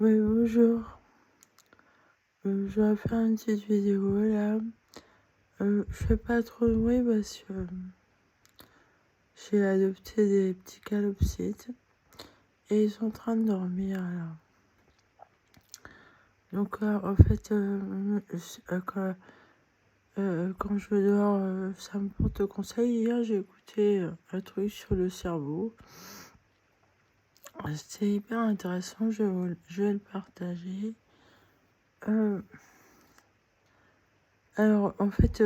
Oui, bonjour. Je vais faire une petite vidéo là. Je fais pas trop de bruit parce que j'ai adopté des petits calopsites et ils sont en train de dormir là. Donc, en fait, quand je dors, ça me porte conseil. Hier, j'ai écouté un truc sur le cerveau. C'était hyper intéressant. Je vais le partager. Euh, Alors, en fait,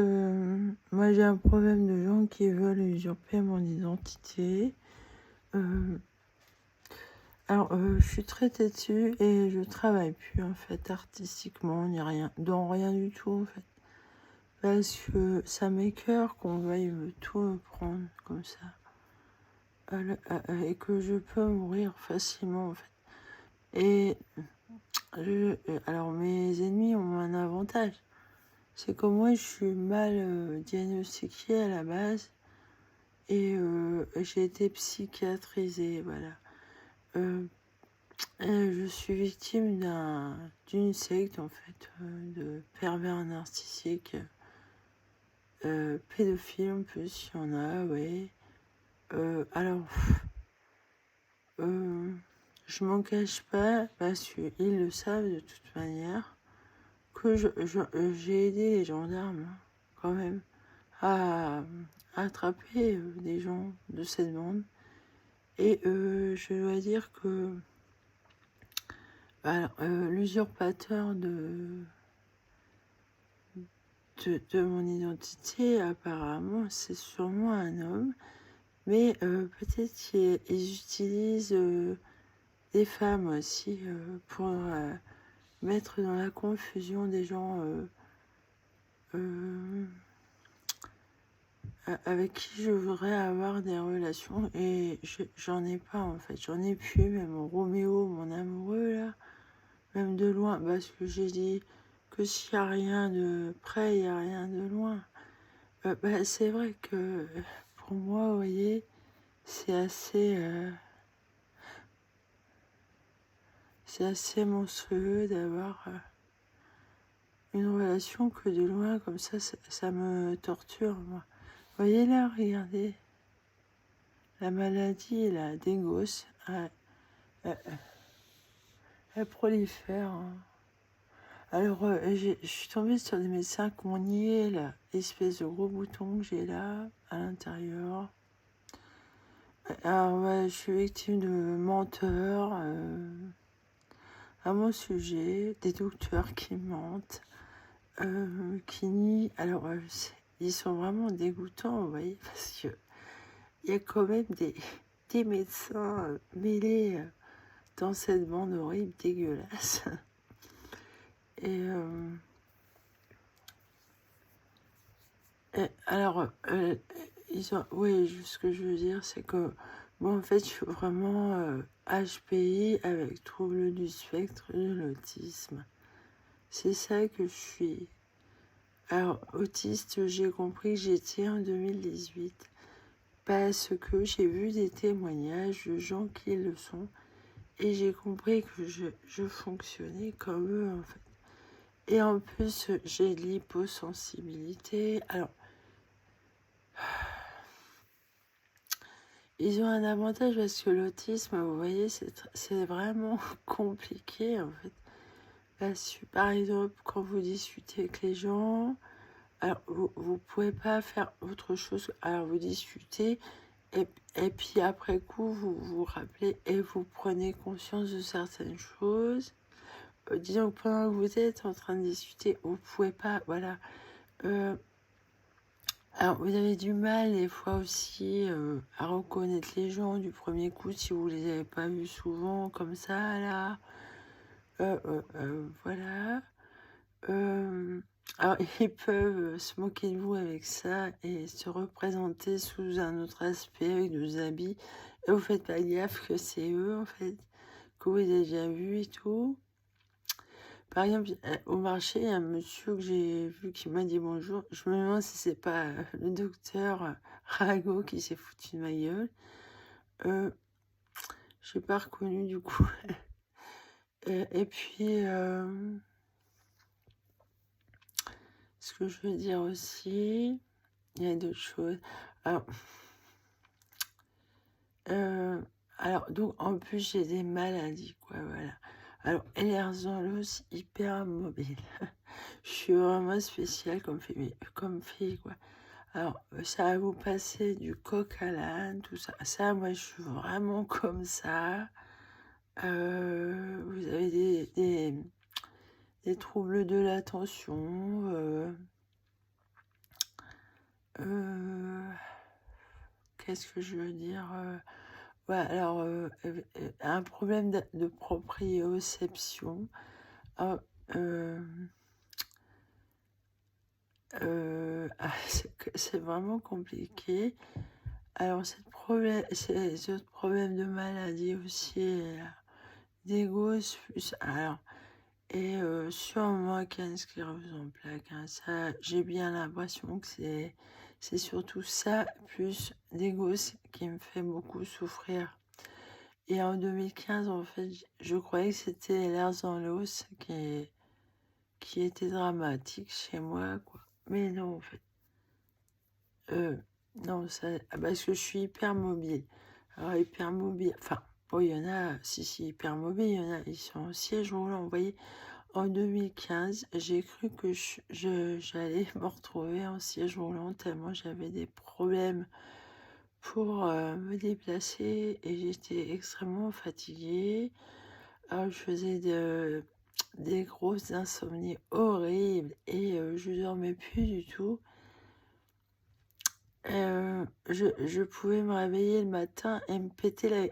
moi j'ai un problème de gens qui veulent usurper mon identité. Euh, je suis très têtue et je travaille plus en fait artistiquement, ni rien, dans rien du tout en fait. Parce que ça m'écœure qu'on veuille tout me prendre comme ça. Et que je peux mourir facilement en fait. Et alors mes ennemis ont un avantage. C'est que moi je suis mal diagnostiquée à la base. Et j'ai été psychiatrisée, voilà. Euh, je suis victime d'une secte, en fait, de pervers narcissiques, pédophiles en plus, il y en a, ouais. Alors, je m'en cache pas, parce qu'ils le savent de toute manière, que j'ai aidé les gendarmes, hein, quand même, à attraper des gens de cette bande. Et je dois dire que l'usurpateur de mon identité, apparemment, c'est sûrement un homme, mais peut-être qu'ils utilisent des femmes aussi pour mettre dans la confusion des gens euh, avec qui je voudrais avoir des relations, et j'en ai pas en fait, j'en ai plus, même mon Roméo, mon amoureux là. Même de loin, parce que j'ai dit que s'il n'y a rien de près, il n'y a rien de loin. C'est vrai que pour moi, vous voyez, c'est assez monstrueux d'avoir une relation que de loin, comme ça me torture, moi. Vous voyez là, regardez, la maladie, là, des gosses, elle prolifère, hein. Alors, je suis tombée sur des médecins qui m'ont nié l'espèce de gros bouton que j'ai là, à l'intérieur. Alors, ouais, je suis victime de menteurs à mon sujet, des docteurs qui mentent, qui nient. Alors, ils sont vraiment dégoûtants, vous voyez, parce que il y a quand même des médecins mêlés dans cette bande horrible, dégueulasse. Et... alors, oui, ce que je veux dire, c'est que moi, en fait, je suis vraiment HPI avec trouble du spectre de l'autisme. C'est ça que je suis. Alors, autiste, j'ai compris que j'étais en 2018 parce que j'ai vu des témoignages de gens qui le sont et j'ai compris que je fonctionnais comme eux, en fait. Et en plus, j'ai de l'hyposensibilité. Alors, ils ont un avantage parce que l'autisme, vous voyez, c'est vraiment compliqué en fait. Parce que, par exemple, quand vous discutez avec les gens, alors vous pouvez pas faire autre chose. Alors vous discutez et puis après coup, vous vous rappelez et vous prenez conscience de certaines choses. Disons que pendant que vous êtes en train de discuter, vous pouvez pas, voilà. Alors, vous avez du mal des fois aussi à reconnaître les gens du premier coup si vous les avez pas vus souvent comme ça, là. Voilà. Alors, ils peuvent se moquer de vous avec ça et se représenter sous un autre aspect avec des habits. Et vous faites pas gaffe que c'est eux, en fait, que vous avez déjà vu et tout. Par exemple, au marché, il y a un monsieur que j'ai vu qui m'a dit bonjour. Je me demande si c'est pas le docteur Rago qui s'est foutu de ma gueule. Je n'ai pas reconnu du coup. Et puis, ce que je veux dire aussi, il y a d'autres choses. Alors, euh, donc, en plus, j'ai des maladies, quoi, voilà. Alors, Ehlers-Danlos, hyper mobile. Je suis vraiment spéciale comme fille, quoi. Alors, ça va vous passer du coq à l'âne, tout ça. Ça, moi, je suis vraiment comme ça. Vous avez des troubles de l'attention. Qu'est-ce que je veux dire ouais, alors, un problème de proprioception. Ah, c'est vraiment compliqué. Alors, ces autres problèmes de maladie aussi, des gosses, plus. Alors, et sûrement qu'il y a une sclérose en plaques. Hein, ça, j'ai bien l'impression que c'est surtout ça, plus des gosses qui me fait beaucoup souffrir. Et en 2015, en fait, je croyais que c'était l'herbe dans l'os qui était dramatique chez moi, quoi. Mais non, en fait. Non, parce que je suis hyper mobile. Alors, hyper mobile, enfin, bon, il y en a, si, hyper mobile, il y en a, ils sont en siège roulant. Vous voyez, en 2015, j'ai cru que j'allais me retrouver en siège roulant tellement j'avais des problèmes pour me déplacer et j'étais extrêmement fatiguée. Alors, je faisais des grosses insomnies horribles et je dormais plus du tout. Je pouvais me réveiller le matin et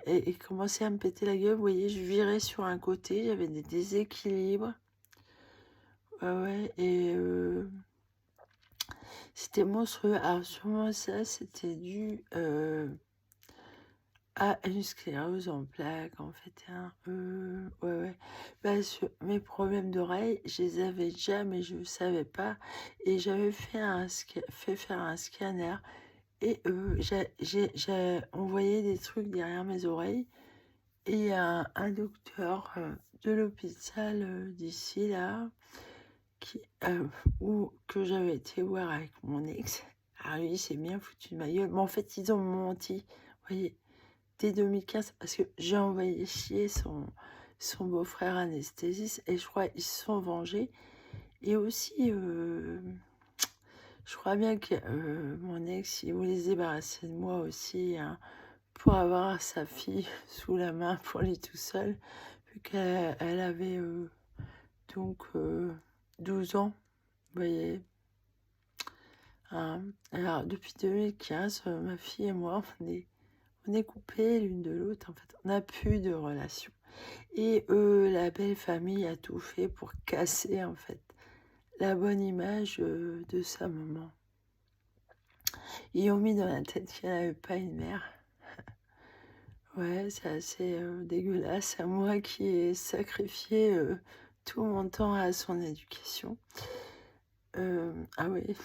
et commencer à me péter la gueule. Vous voyez, je virais sur un côté, j'avais des déséquilibres. Ouais, et c'était monstrueux. Alors, sûrement ça, c'était dû à une sclérose en plaques, en fait. Hein. Ouais, ouais. Parce que mes problèmes d'oreille, je les avais déjà, mais je ne savais pas. Et j'avais fait faire un scanner. Et on voyait des trucs derrière mes oreilles. Et il y a un docteur de l'hôpital d'ici, là, que j'avais été voir avec mon ex. Ah lui, c'est bien foutu de ma gueule. Mais en fait, ils ont menti. Vous voyez, dès 2015, parce que j'ai envoyé chier son beau-frère anesthésiste. Et je crois qu'ils se sont vengés. Et aussi, je crois bien que mon ex, il voulait se débarrasser de moi aussi, hein, pour avoir sa fille sous la main pour lui tout seul, vu qu'elle avait donc 12 ans, vous voyez. Hein. Alors, depuis 2015, ma fille et moi, on est coupés l'une de l'autre, en fait. On n'a plus de relation. Et la belle famille a tout fait pour casser, en fait, la bonne image de sa maman. Ils ont mis dans la tête qu'elle n'avait pas une mère. Ouais, c'est assez dégueulasse. À moi qui ai sacrifié tout mon temps à son éducation. Ah oui,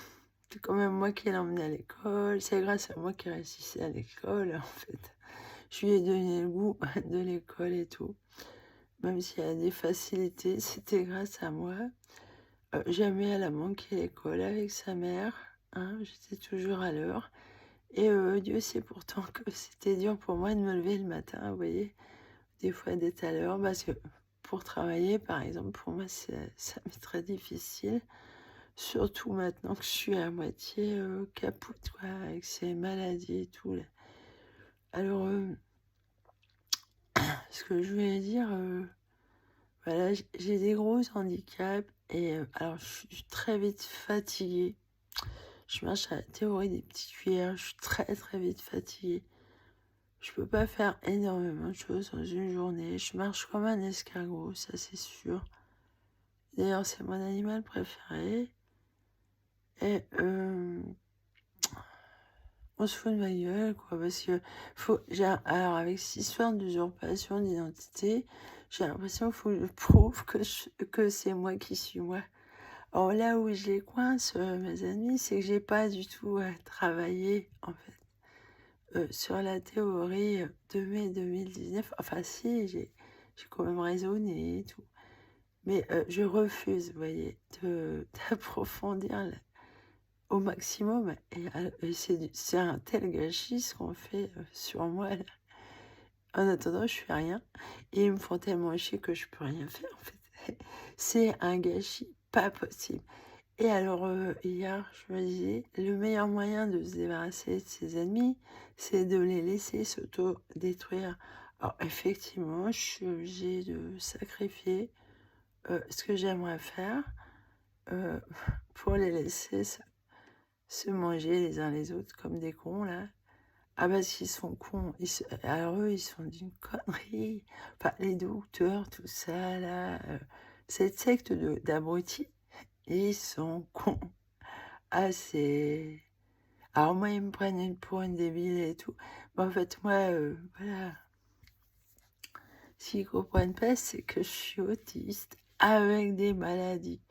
c'est quand même moi qui l'ai emmené à l'école. C'est grâce à moi qu'il réussissait à l'école, en fait. Je lui ai donné le goût de l'école et tout. Même s'il y a des facilités, c'était grâce à moi. Jamais elle a manqué l'école avec sa mère. Hein, j'étais toujours à l'heure. Et Dieu sait pourtant que c'était dur pour moi de me lever le matin, vous voyez. Des fois d'être à l'heure, parce que pour travailler, par exemple, pour moi, ça m'est très difficile. Surtout maintenant que je suis à moitié capoute, quoi, avec ces maladies et tout. Là. Alors, ce que je voulais dire, voilà, j'ai des gros handicaps et alors je suis très vite fatiguée. Je marche à la théorie des petites cuillères, je suis très très vite fatiguée. Je peux pas faire énormément de choses dans une journée. Je marche comme un escargot, ça c'est sûr. D'ailleurs, c'est mon animal préféré. Et on se fout de ma gueule, quoi, parce que alors avec cette histoire d'usurpation d'identité, j'ai l'impression qu'il faut que je prouve que c'est moi qui suis moi. Alors là où je les coince, mes amis, c'est que j'ai pas du tout travaillé, en fait, sur la théorie de mai 2019. Enfin, si, j'ai quand même raisonné et tout. Mais je refuse, vous voyez, d'approfondir au maximum. Et c'est un tel gâchis ce qu'on fait sur moi, là. En attendant, je fais rien. Et ils me font tellement chier que je peux rien faire, en fait. C'est un gâchis pas possible. Et alors, hier, je me disais, le meilleur moyen de se débarrasser de ses ennemis, c'est de les laisser s'auto-détruire. Alors, effectivement, je suis obligée de sacrifier ce que j'aimerais faire euh, pour les laisser se manger les uns les autres comme des cons, là. Ah, parce qu'ils sont cons. Alors, eux, ils sont d'une connerie. Enfin, les docteurs, tout ça, là. Cette secte d'abrutis, ils sont cons. Ah, c'est... Alors moi, ils me prennent pour une débile et tout. Mais en fait, moi, voilà. S'ils comprennent pas, c'est que je suis autiste avec des maladies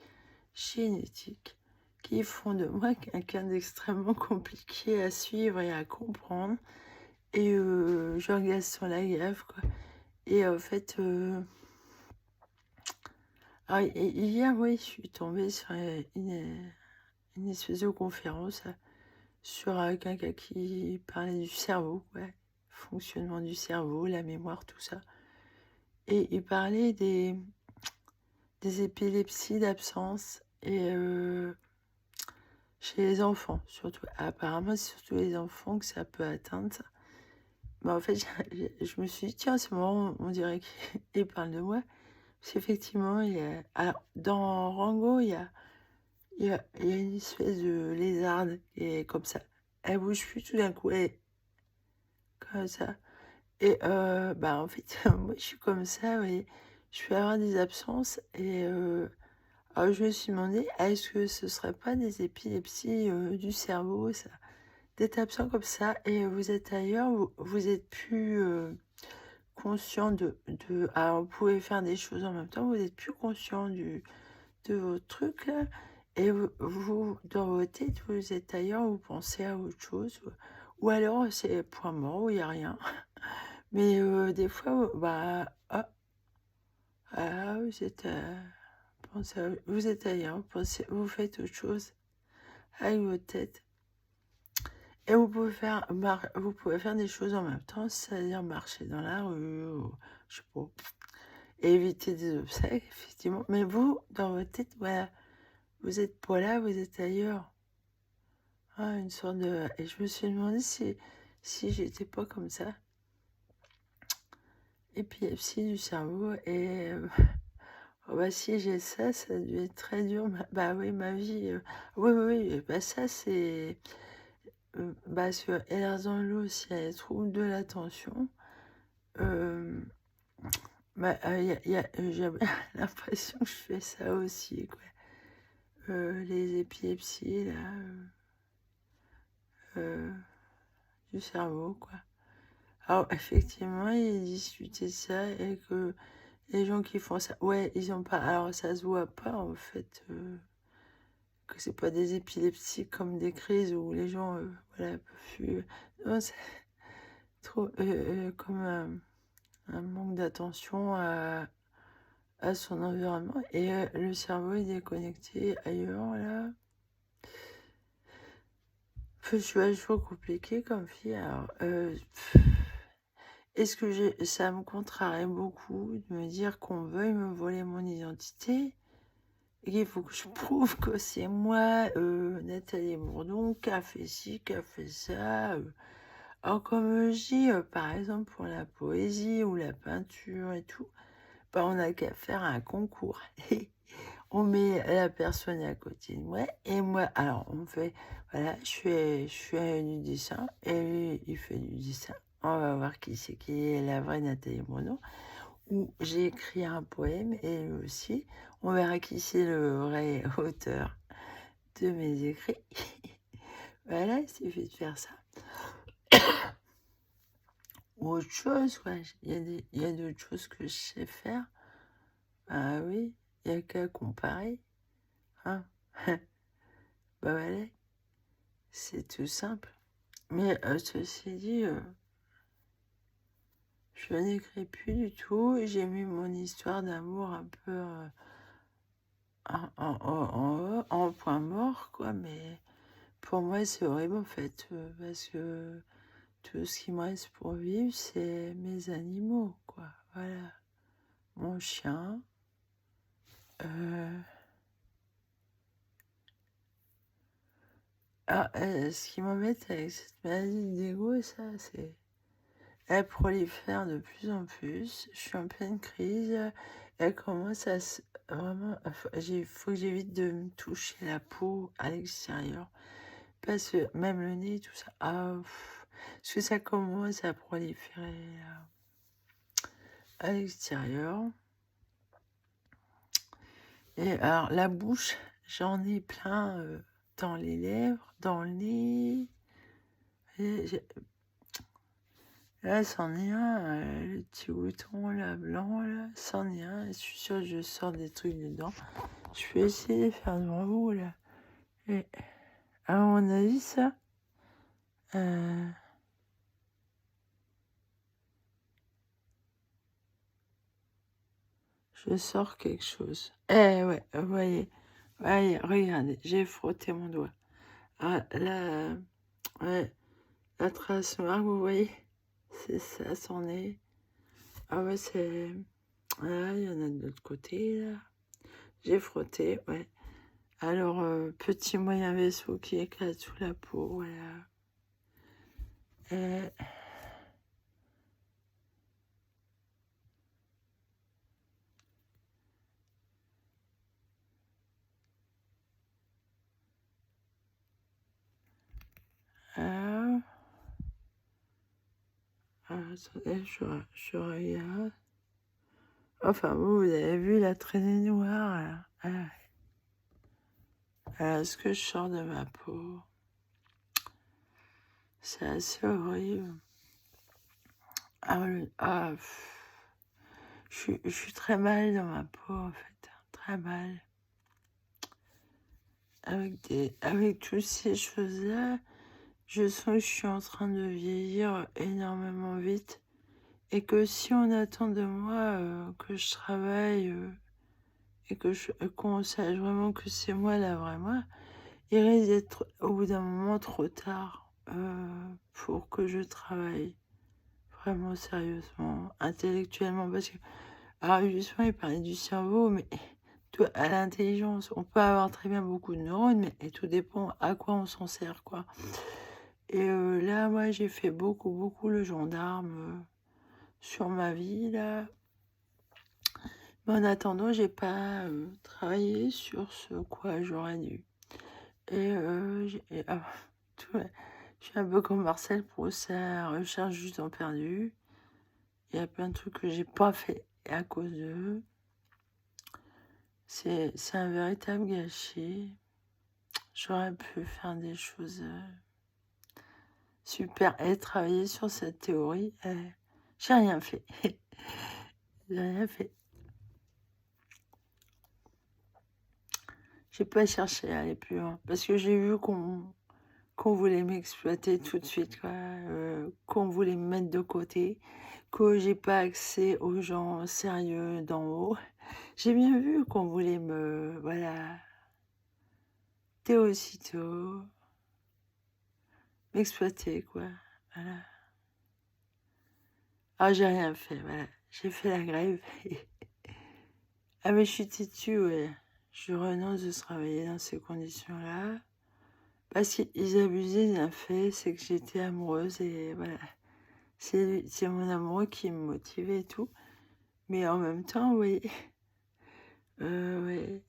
génétiques qui font de moi quelqu'un d'extrêmement compliqué à suivre et à comprendre. Et je regarde sur la gaffe, quoi. Et en fait, hier, oui, je suis tombée sur une espèce de conférence sur quelqu'un qui parlait du cerveau, ouais, fonctionnement du cerveau, la mémoire, tout ça. Et il parlait des épilepsies d'absence et chez les enfants, surtout. Apparemment, c'est surtout les enfants que ça peut atteindre, ça. Mais en fait, je me suis dit, tiens, c'est marrant, on dirait qu'il parle de moi. Parce qu'effectivement, alors, dans Rango, il y a une espèce de lézarde qui est comme ça. Elle bouge plus tout d'un coup, elle est comme ça. Et bah, en fait, moi, je suis comme ça, oui. Je vais avoir des absences et alors je me suis demandé, est-ce que ce serait pas des épilepsies du cerveau, ça? D'être absent comme ça et vous êtes ailleurs, vous êtes plus conscient alors vous pouvez faire des choses en même temps, vous êtes plus conscient de votre truc là, et dans votre tête, vous êtes ailleurs, vous pensez à autre chose, ou alors c'est point mort où il n'y a rien. Mais des fois, bah, vous êtes, vous êtes ailleurs, vous faites autre chose avec votre tête. Et vous pouvez faire des choses en même temps, c'est-à-dire marcher dans la rue, ou, je sais pas, et éviter des obstacles, effectivement. Mais vous, dans votre tête, voilà, vous êtes pas là, vous êtes ailleurs. Ah, une sorte de... Et je me suis demandé si j'étais pas comme ça. Épilepsie du cerveau, et... oh bah si j'ai ça, ça a dû être très dur. Bah oui, ma vie... oui, oui, oui, bah ça c'est... bah sur Ehlers-Danlos, aussi, il y a les troubles de l'attention. Bah, j'ai l'impression que je fais ça aussi, quoi. Les épilepsies, là, du cerveau, quoi. Alors, effectivement, il discutait de ça et que les gens qui font ça, ouais, ils ont pas. Alors, ça se voit pas, en fait, que c'est pas des épilepsies comme des crises où les gens, voilà, peuvent plus. Non, c'est trop comme un manque d'attention à son environnement et le cerveau est déconnecté ailleurs, là. Je suis vachement compliquée comme fille. Alors, est-ce que ça me contrarie beaucoup de me dire qu'on veuille me voler mon identité et qu'il faut que je prouve que c'est moi, Nathalie Bourdon, qui a fait ci, qui a fait ça. Alors, comme je dis, par exemple, pour la poésie ou la peinture et tout, bah, on n'a qu'à faire un concours. On met la personne à côté de moi et moi, alors on fait, voilà, je fais du dessin et lui, il fait du dessin. On va voir qui est la vraie Nathalie Bourdon. Ou j'ai écrit un poème et lui aussi, on verra qui c'est le vrai auteur de mes écrits. Voilà, il suffit de faire ça. Ou autre chose, quoi. Il y a d'autres choses que je sais faire. Ah oui, il n'y a qu'à comparer. Hein. Bah voilà, c'est tout simple. Mais ceci dit, Je n'écris plus du tout. J'ai mis mon histoire d'amour un peu en point mort, quoi. Mais pour moi, c'est horrible, en fait, parce que tout ce qui me reste pour vivre, c'est mes animaux, quoi. Voilà. Mon chien. Ce qui m'embête avec cette maladie d'ego, ça, c'est... Elle prolifère de plus en plus. Je suis en pleine crise. Elle commence à vraiment... Il faut que j'évite de me toucher la peau à l'extérieur. Parce que même le nez, tout ça... parce que ça commence à proliférer à l'extérieur. Et alors, la bouche, j'en ai plein dans les lèvres, dans le nez. Là, c'en est un, le petit bouton là, blanc, là, c'en est un. Je suis sûre que je sors des trucs dedans. Je vais essayer de faire devant vous, là. Et, à mon avis, ça... je sors quelque chose. Ouais, vous voyez, regardez, j'ai frotté mon doigt. Ah, là, ouais, la trace noire, vous voyez, c'est ça, c'en est. Ah ouais, c'est... Ah, il y en a de l'autre côté, là. J'ai frotté, ouais. Alors, petit moyen vaisseau qui éclate sous la peau, voilà. Attendez, je regarde. Enfin, vous avez vu la traînée noire, là. Ce que je sors de ma peau, c'est assez horrible. Je suis très mal dans ma peau, en fait. Très mal. Avec tous ces choses-là, je sens que je suis en train de vieillir énormément vite. Et que si on attend de moi que je travaille et qu'on sache vraiment que c'est moi la vraie moi, il risque d'être au bout d'un moment trop tard pour que je travaille vraiment sérieusement, intellectuellement. Parce que, alors justement, il parlait du cerveau, mais à l'intelligence, on peut avoir très bien beaucoup de neurones, mais tout dépend à quoi on s'en sert, quoi. Et là, moi, j'ai fait beaucoup le gendarme sur ma vie, là. Mais en attendant, j'ai pas travaillé sur ce quoi j'aurais dû. Et je suis un peu comme Marcel Proust à recherche du temps perdu. Il y a plein de trucs que j'ai pas fait à cause d'eux. C'est un véritable gâchis. J'aurais pu faire des choses super et travailler sur cette théorie. J'ai rien fait. J'ai rien fait. J'ai pas cherché à aller plus loin parce que j'ai vu qu'on voulait m'exploiter tout de suite, quoi, qu'on voulait me mettre de côté, que j'ai pas accès aux gens sérieux d'en haut. J'ai bien vu qu'on voulait me, voilà, dès aussitôt, m'exploiter, quoi, voilà. Ah, j'ai rien fait, voilà, j'ai fait la grève. Ah, mais je suis têtue, ouais. Je renonce de travailler dans ces conditions-là. Parce qu'ils abusaient d'un fait, c'est que j'étais amoureuse et voilà. C'est mon amoureux qui me motivait et tout. Mais en même temps, oui, ouais,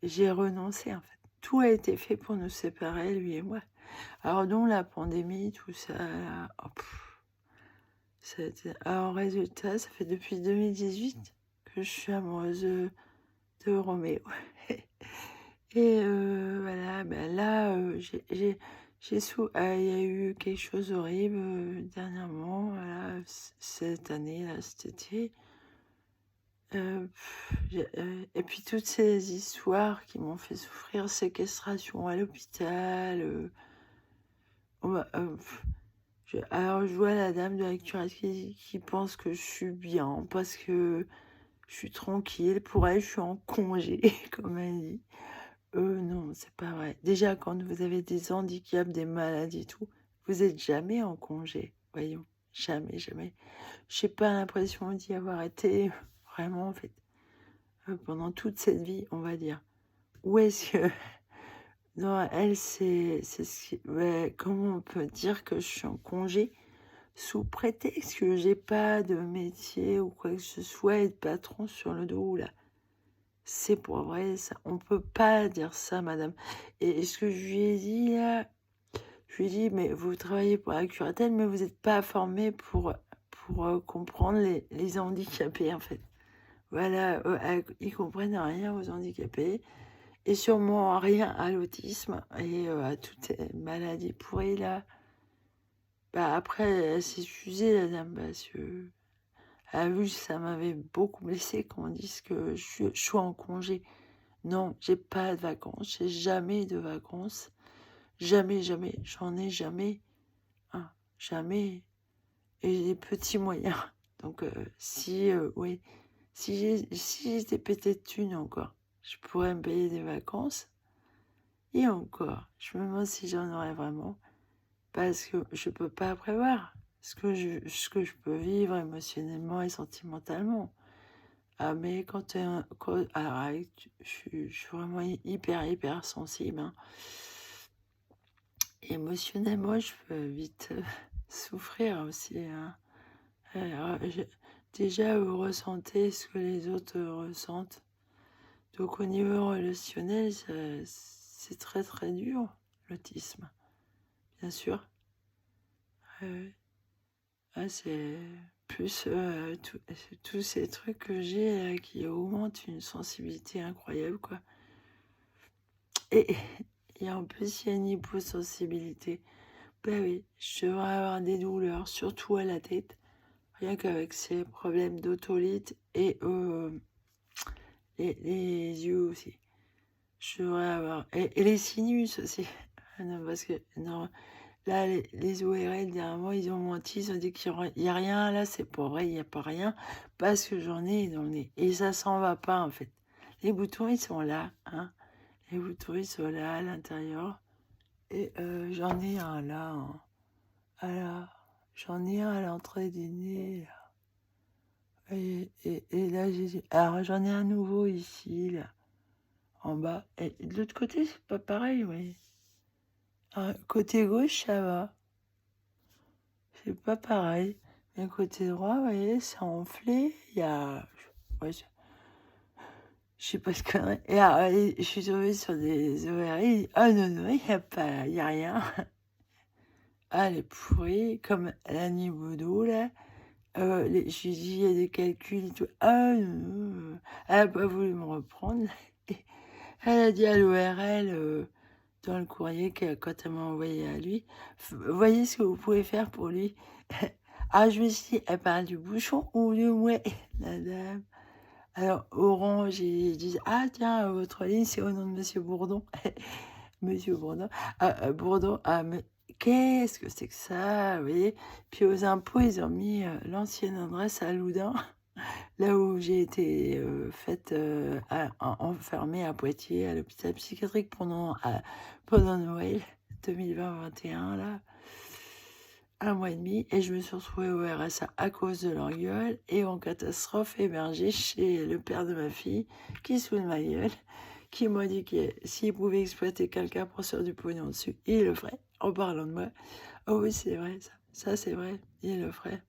j'ai renoncé en fait. Tout a été fait pour nous séparer, lui et moi. Alors donc la pandémie, tout ça, là, alors résultat, ça fait depuis 2018 que je suis amoureuse de Roméo. Et voilà, ben là, il y a eu quelque chose d'horrible dernièrement, voilà, cette année, là, cet été. Et puis toutes ces histoires qui m'ont fait souffrir, séquestration à l'hôpital, Alors, je vois la dame de la cuirasse qui pense que je suis bien parce que je suis tranquille. Pour elle, je suis en congé, comme elle dit. Non, c'est pas vrai. Déjà, quand vous avez des handicaps, des maladies et tout, vous êtes jamais en congé. Voyons, jamais, jamais. J'ai pas l'impression d'y avoir été vraiment, en fait, pendant toute cette vie, on va dire. Où est-ce que... Non, elle, ouais, comment on peut dire que je suis en congé sous prétexte que j'ai pas de métier ou quoi que ce soit et de patron sur le dos, là. C'est pour vrai, ça. On peut pas dire ça, madame. Et ce que je lui ai dit, là, je lui ai dit, mais vous travaillez pour la curatelle, mais vous n'êtes pas formé pour comprendre les handicapés, en fait. Voilà, ils comprennent rien aux handicapés et sûrement rien à l'autisme et à toutes ces maladies pourries, là. Bah, après, elle s'est excusée, la dame, parce que elle a vu que ça m'avait beaucoup blessée qu'on dise que je suis en congé. Non, j'ai pas de vacances, j'ai jamais de vacances. Jamais, jamais, j'en ai jamais. Hein, jamais. Et j'ai des petits moyens. Donc, oui, si j'étais pété de thunes encore, je pourrais me payer des vacances. Et encore, je me demande si j'en aurais vraiment. Parce que je peux pas prévoir ce que je peux vivre émotionnellement et sentimentalement. Ah, mais alors, je suis vraiment hyper sensible. Hein. Émotionnellement, je peux vite souffrir aussi. Hein. Alors, déjà, vous ressentez ce que les autres ressentent. Donc, au niveau relationnel, c'est très dur, l'autisme, bien sûr. C'est plus tous ces trucs que j'ai qui augmentent une sensibilité incroyable, quoi. Et en plus, il y a une hyposensibilité. Ben oui, je devrais avoir des douleurs, surtout à la tête, rien qu'avec ces problèmes d'autolite et les yeux aussi. Je devrais avoir... Et les sinus aussi. Non, parce que, non, là, les ORL, dernièrement, ils ont menti, ils ont dit qu'il n'y a rien. Là, c'est pas vrai, il n'y a pas rien, parce que j'en ai dans le nez. Et ça s'en va pas, en fait. Les boutons, ils sont là, hein. Les boutons, ils sont là, à l'intérieur. Et j'en ai un là, hein. Voilà. J'en ai un à l'entrée du nez, là. Et là, alors, j'en ai un nouveau ici, là, en bas. Et de l'autre côté, c'est pas pareil, oui. Côté gauche, ça va. C'est pas pareil. Mais côté droit, vous voyez, c'est enflé. Il y a... Ouais, je sais pas ce qu'on a. Et alors, je suis tombée sur des ovaries. Ah non, il y a rien. Ah, elle est pourrie, comme la Nibodo, là. Je lui dis, il y a des calculs et tout. Ah non, elle a pas voulu me reprendre. Elle a dit à l'ORL dans le courrier quand elle m'a envoyé à lui, voyez ce que vous pouvez faire pour lui. Ah, je me suis dit, elle parle du bouchon ou du mouet, la dame. Alors, Orange, ils disent, ah tiens, votre ligne, c'est au nom de Monsieur Bourdon. Monsieur Bourdon. Bourdon, mais qu'est-ce que c'est que ça, vous voyez? Puis aux impôts, ils ont mis l'ancienne adresse à Loudun, là où j'ai été enfermée à Poitiers, à l'hôpital psychiatrique pendant Noël 2020-2021, là. Un mois et demi, et je me suis retrouvée au RSA à cause de leur gueule et en catastrophe hébergée chez le père de ma fille qui se fout de ma gueule, qui m'a dit que s'il pouvait exploiter quelqu'un pour se faire du pognon dessus, il le ferait, en parlant de moi. Oh oui, c'est vrai, ça c'est vrai, il le ferait.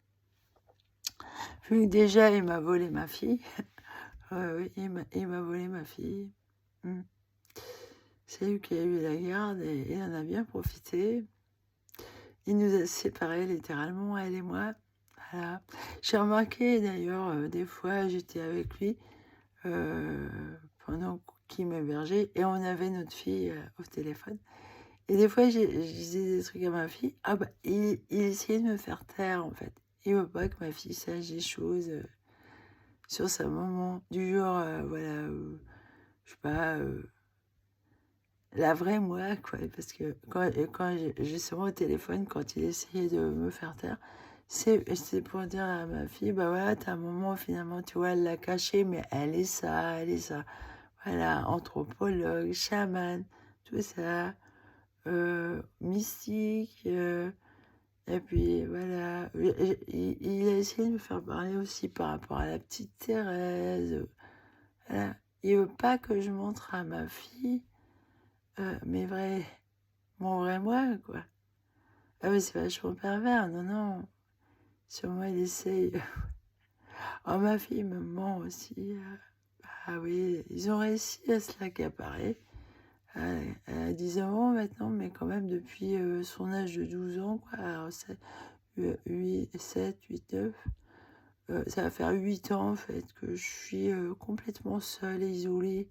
Vu que déjà il m'a volé ma fille, oui, il m'a volé ma fille. C'est lui qui a eu la garde et il en a bien profité. Il nous a séparés littéralement, elle et moi. Voilà. J'ai remarqué d'ailleurs, des fois j'étais avec lui pendant qu'il m'hébergeait et on avait notre fille au téléphone. Et des fois je disais des trucs à ma fille. Ah bah, il essayait de me faire taire en fait. Il veut pas que ma fille sache des choses sur sa maman. Du genre, voilà, je sais pas, la vraie moi, quoi. Parce que quand justement au téléphone, quand il essayait de me faire taire, c'est pour dire à ma fille, bah voilà, ta maman, finalement, tu vois, elle l'a caché, mais elle est ça, elle est ça. Voilà, anthropologue, chaman, tout ça, mystique, et puis voilà. Il a essayé de me faire parler aussi par rapport à la petite Thérèse. Voilà. Il veut pas que je montre à ma fille mon vrai moi, quoi. Ah oui, c'est vachement pervers, non, non. Sur moi, il essaye. Oh, ma fille me ment aussi. Ah oui, ils ont réussi à se l'accaparer. Elle a 10 ans maintenant, mais quand même depuis son âge de 12 ans, quoi. Alors, 8, 7, 8, 9. Ça va faire 8 ans, en fait, que je suis complètement seule et isolée,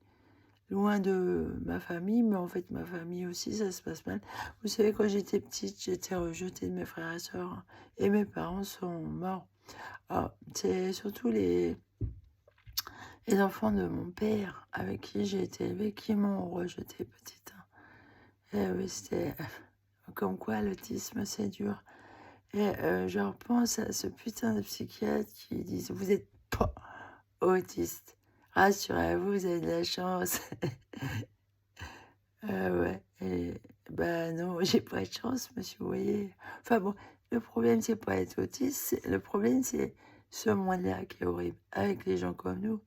loin de ma famille, mais en fait, ma famille aussi, ça se passe mal. Vous savez, quand j'étais petite, j'étais rejetée de mes frères et sœurs, hein, et mes parents sont morts. Ah, c'est surtout les enfants de mon père, avec qui j'ai été élevée, qui m'ont rejetée petite, hein. Et oui, c'était comme quoi l'autisme, c'est dur. Et je repense à ce putain de psychiatre qui dit: vous êtes pas autiste. Rassurez-vous, vous avez de la chance. Ouais, et bah non, j'ai pas de chance, monsieur, vous voyez. Enfin bon, le problème, c'est pas être autiste, le problème, c'est ce monde-là qui est horrible. Avec les gens comme nous,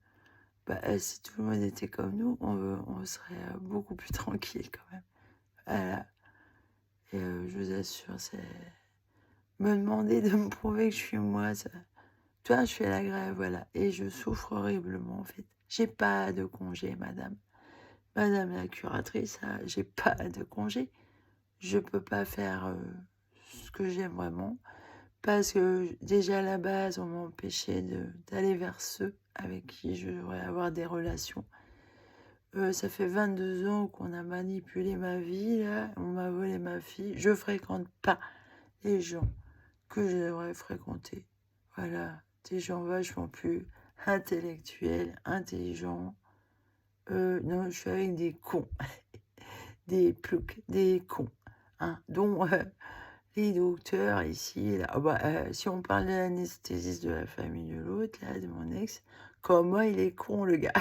bah, si tout le monde était comme nous, on serait beaucoup plus tranquille quand même. Voilà. Et je vous assure, c'est me demander de me prouver que je suis moi, ça. Toi, je fais la grève, voilà, et je souffre horriblement en fait. J'ai pas de congé, madame. Madame la curatrice, j'ai pas de congé. Je peux pas faire ce que j'aime vraiment parce que déjà à la base, on m'a empêché d'aller vers ceux avec qui je devrais avoir des relations. Ça fait 22 ans qu'on a manipulé ma vie, là, on m'a volé ma fille. Je fréquente pas les gens que je devrais fréquenter. Voilà, des gens vachement plus intellectuels, intelligents. Non, je suis avec des cons, des ploucs, des cons, hein, dont les docteurs ici et là. Ah bah, si on parle de l'anesthésiste de la famille de l'autre, là, de mon ex, comment il est con, le gars.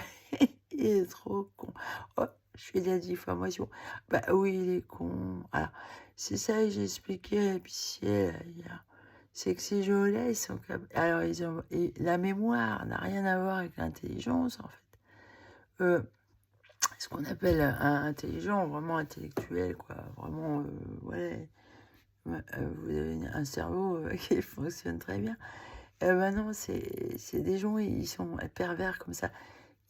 Il est trop con. Oh, je fais de la diffamation. Bah oui, il est con. Alors, c'est ça que j'ai expliqué à l'épicier là, hier. C'est que ces gens-là, ils sont capables. Alors, et la mémoire n'a rien à voir avec l'intelligence, en fait. Ce qu'on appelle un intelligent, vraiment intellectuel, quoi. Vraiment, voilà. Vous avez un cerveau qui fonctionne très bien. Maintenant, c'est des gens, ils sont pervers comme ça.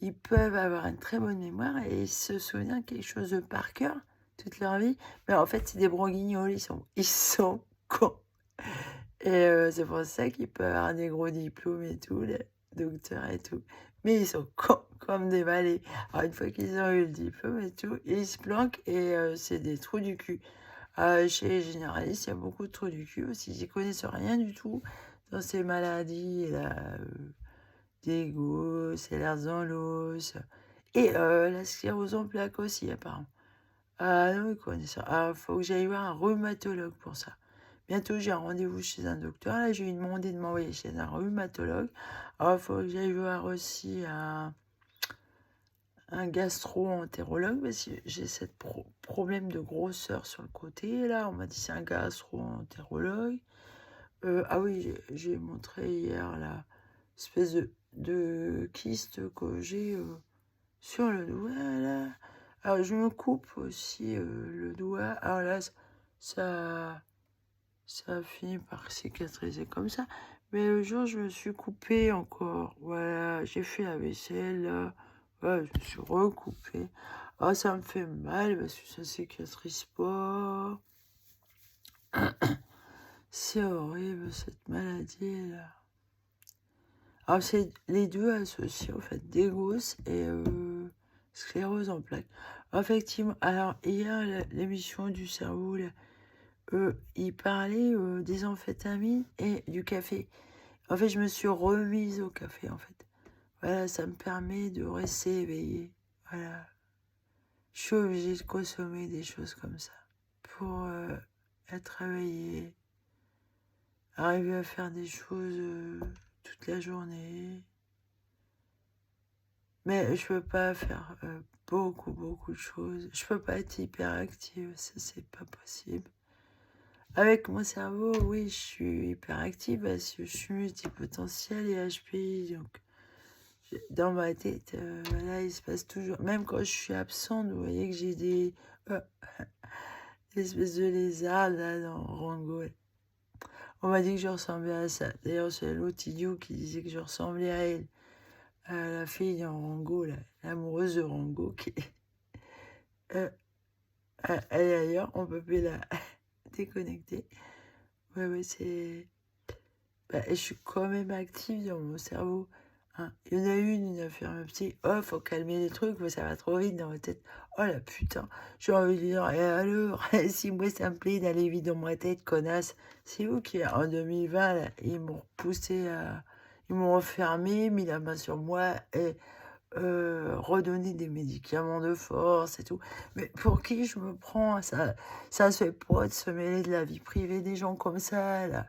Ils peuvent avoir une très bonne mémoire et se souvenir de quelque chose de par cœur toute leur vie. Mais en fait, c'est des broguignoles, ils sont cons. Et c'est pour ça qu'ils peuvent avoir des gros diplômes et tout, les docteurs et tout. Mais ils sont cons comme des balais. Alors, une fois qu'ils ont eu le diplôme et tout, ils se planquent et c'est des trous du cul. Chez les généralistes, il y a beaucoup de trous du cul aussi. Ils connaissent rien du tout dans ces maladies, là, des Gauss, l'os et la sclérose en plaques aussi, apparemment. Ah non, ils connaissent ça. Ah, faut que j'aille voir un rhumatologue pour ça. Bientôt, j'ai un rendez-vous chez un docteur. Là, je lui ai demandé de m'envoyer chez un rhumatologue. Ah, faut que j'aille voir aussi un gastro-entérologue parce que j'ai cette problème de grosseur sur le côté. Là, on m'a dit c'est un gastro-entérologue. Ah oui, j'ai montré hier la espèce de kyste que j'ai sur le doigt. Là. Alors, je me coupe aussi le doigt. Alors là, ça a fini par cicatriser comme ça. Mais le jour, je me suis coupée encore. Voilà, j'ai fait la vaisselle, là. Voilà, je me suis recoupée. Ah, ça me fait mal parce que ça cicatrise pas. C'est horrible, cette maladie-là. Alors, c'est les deux associés, en fait, dégos et sclérose en plaques. Effectivement, alors, hier, l'émission du cerveau, là, il parlait des amphétamines et du café. En fait, je me suis remise au café, en fait. Voilà, ça me permet de rester éveillée. Voilà. je suis obligée de consommer des choses comme ça pour être réveillée, arriver à faire des choses toute la journée. Mais je peux pas faire beaucoup de choses. Je peux pas être hyperactive, ça c'est pas possible. Avec mon cerveau, oui, je suis hyperactive parce que je suis multipotentielle et HPI. Donc, dans ma tête, voilà, il se passe toujours. Même quand je suis absente, vous voyez que j'ai euh, des espèces de lézards là dans Rango. On m'a dit que je ressemblais à ça. D'ailleurs, c'est l'autre idiot qui disait que je ressemblais à elle. À la fille dans Rango, là, l'amoureuse de Rango, qui elle est ailleurs, on peut plus la déconnecter. Ouais, c'est. Bah, je suis quand même active dans mon cerveau. Hein. Il y en a une affirmative. Oh, faut calmer les trucs, ça va trop vite dans ma tête. Oh la putain, j'ai envie de dire, et alors, si moi ça me plaît d'aller vite dans ma tête, connasse, c'est vous qui, en 2020, là, ils m'ont repoussé à. Ils m'ont enfermé, mis la main sur moi et redonner des médicaments de force et tout. Mais pour qui je me prends? Ça se fait pas de se mêler de la vie privée des gens comme ça, là.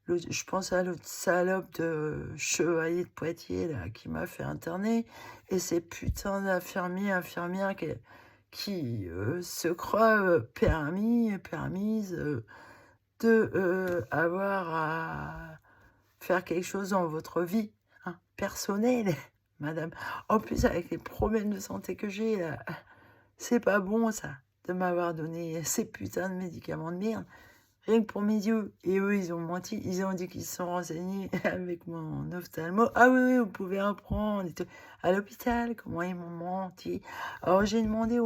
Je pense à l'autre salope de chevalier de Poitiers là, qui m'a fait interner, et ces putains d'infirmiers, infirmières qui se croient permises de avoir à faire quelque chose dans votre vie personnelle, madame. En plus, avec les problèmes de santé que j'ai, là, c'est pas bon ça, de m'avoir donné ces putains de médicaments de merde. Rien que pour mes yeux. Et eux, ils ont menti. Ils ont dit qu'ils se sont renseignés avec mon ophtalmo. Ah oui, vous pouvez en prendre. Et tout. À l'hôpital, comment ils m'ont menti. Alors, j'ai demandé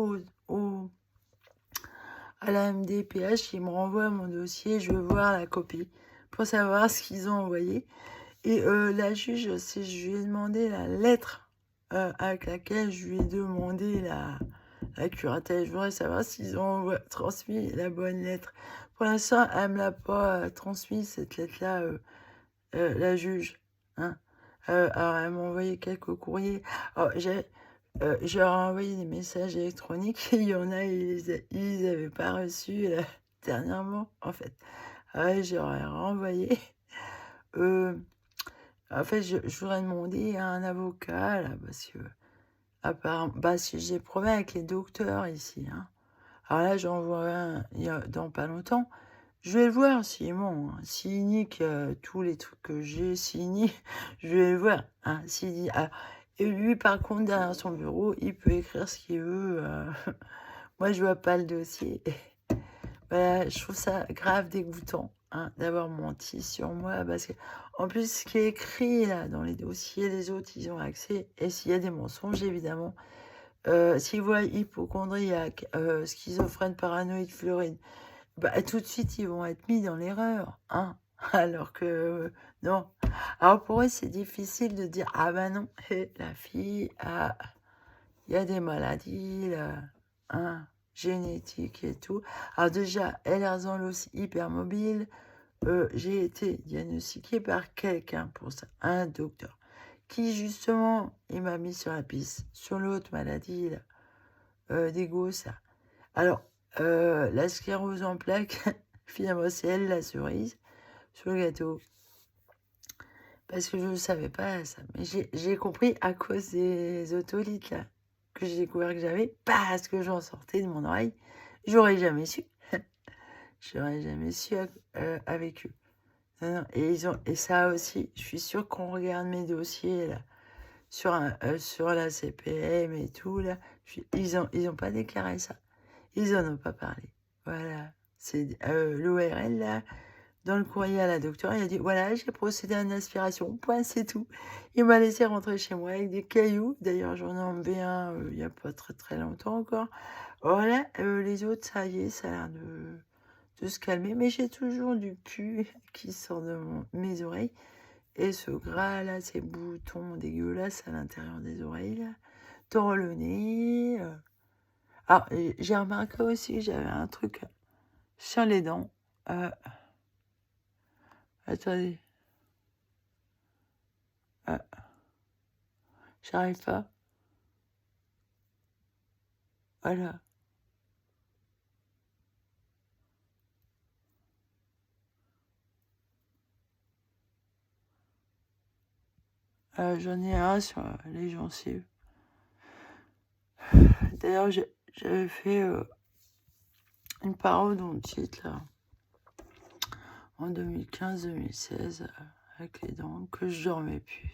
à la MDPH qu'ils me renvoient mon dossier. Je veux voir la copie pour savoir ce qu'ils ont envoyé. Et la juge, je lui ai demandé la lettre avec laquelle je lui ai demandé la curatelle. Je voudrais savoir s'ils ont transmis la bonne lettre. Pour l'instant, elle me l'a pas transmis, cette lettre-là, la juge. Hein. Alors, elle m'a envoyé quelques courriers. Alors, j'ai envoyé des messages électroniques. Il y en a, ils les avaient pas reçus là, dernièrement, en fait. Ouais, j'aurais renvoyé. En fait, je voudrais demander à un avocat, là, parce que, si j'ai problème avec les docteurs ici, hein. Alors là, j'en vois un dans pas longtemps. Je vais le voir s'il ment. Hein. S'il nique tous les trucs que j'ai, s'il nie, je vais le voir. Hein. S'il dit, et lui, par contre, derrière son bureau, il peut écrire ce qu'il veut. Moi, je vois pas le dossier. Voilà, je trouve ça grave dégoûtant d'avoir menti sur moi. Parce que, en plus, ce qui est écrit là, dans les dossiers, les autres, ils ont accès. Et s'il y a des mensonges, évidemment. S'ils voient hypochondriaque, schizophrène, paranoïde, fleuride, bah, tout de suite, ils vont être mis dans l'erreur. Hein. Alors que non. Alors pour eux, c'est difficile de dire, ah ben non, la fille, il y a des maladies là, génétiques et tout. Alors déjà, Ehlers-Danlos hypermobile, j'ai été diagnostiquée par quelqu'un pour ça, un docteur, qui justement, il m'a mis sur la piste, sur l'autre maladie là, des gosses là. Alors, la sclérose en plaques, finalement, c'est elle la cerise sur le gâteau. Parce que je ne savais pas ça. Mais j'ai compris à cause des otolithes, là, que j'ai découvert que j'avais, parce que j'en sortais de mon oreille. J'aurais jamais su. J'aurais jamais su avec eux. Non, non. Et ça aussi, je suis sûre qu'on regarde mes dossiers, là, sur la CPM et tout, là. Ils ont pas déclaré ça. Ils en ont pas parlé. Voilà. C'est l'ORL, là. Dans le courrier à la docteure, il a dit, voilà, j'ai procédé à une aspiration, point, c'est tout. Il m'a laissé rentrer chez moi avec des cailloux. D'ailleurs, j'en ai en B1 il n'y a pas très longtemps encore. Voilà, les autres, ça y est, ça a l'air de se calmer. Mais j'ai toujours du pu qui sort de mes oreilles. Et ce gras là, ces boutons dégueulasses à l'intérieur des oreilles, là, dans le nez. Ah, j'ai remarqué aussi que j'avais un truc sur les dents. Attendez. J'arrive pas. Voilà. J'en ai un sur les gencives. D'ailleurs, j'avais fait une parodontite, là, en 2015-2016, avec les dents, que je dormais plus.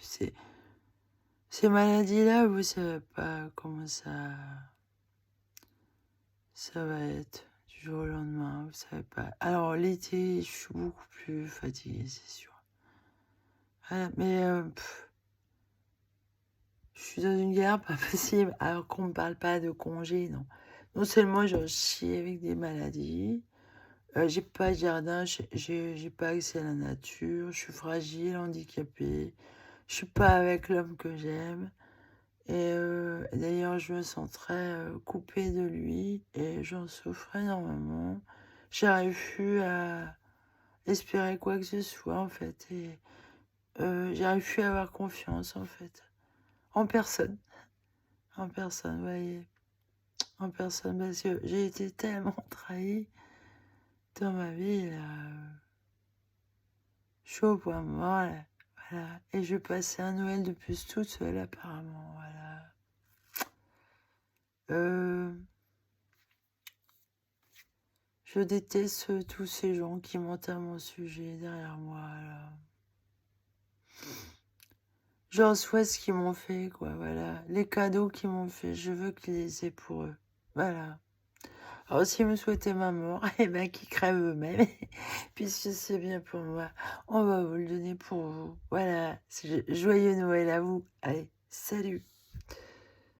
Ces maladies-là, vous savez pas comment ça va être du jour au lendemain, vous savez pas. Alors, l'été, je suis beaucoup plus fatiguée, c'est sûr. Voilà, mais je suis dans une galère pas possible, alors qu'on me parle pas de congé, non. Non seulement je chie avec des maladies, j'ai pas de jardin, j'ai pas accès à la nature, je suis fragile, handicapée, je suis pas avec l'homme que j'aime. Et d'ailleurs, je me sens très coupée de lui et j'en souffre énormément. J'arrive plus à espérer quoi que ce soit, en fait. Et j'arrive plus à avoir confiance, en fait. En personne. En personne, vous voyez. En personne, parce que j'ai été tellement trahie dans ma vie, là. Je suis au point mort, là. Voilà. Et je vais passer un Noël de plus toute seule, apparemment. Voilà. Je déteste tous ces gens qui mentent à mon sujet derrière moi, là. Je reçois ce qu'ils m'ont fait, quoi, voilà. Les cadeaux qu'ils m'ont fait, je veux qu'ils les aient pour eux. Voilà. Alors, s'ils me souhaitaient ma mort, eh ben, qu'ils crèvent eux-mêmes. Puisque c'est bien pour moi, on va vous le donner pour vous. Voilà. Joyeux Noël à vous. Allez, salut.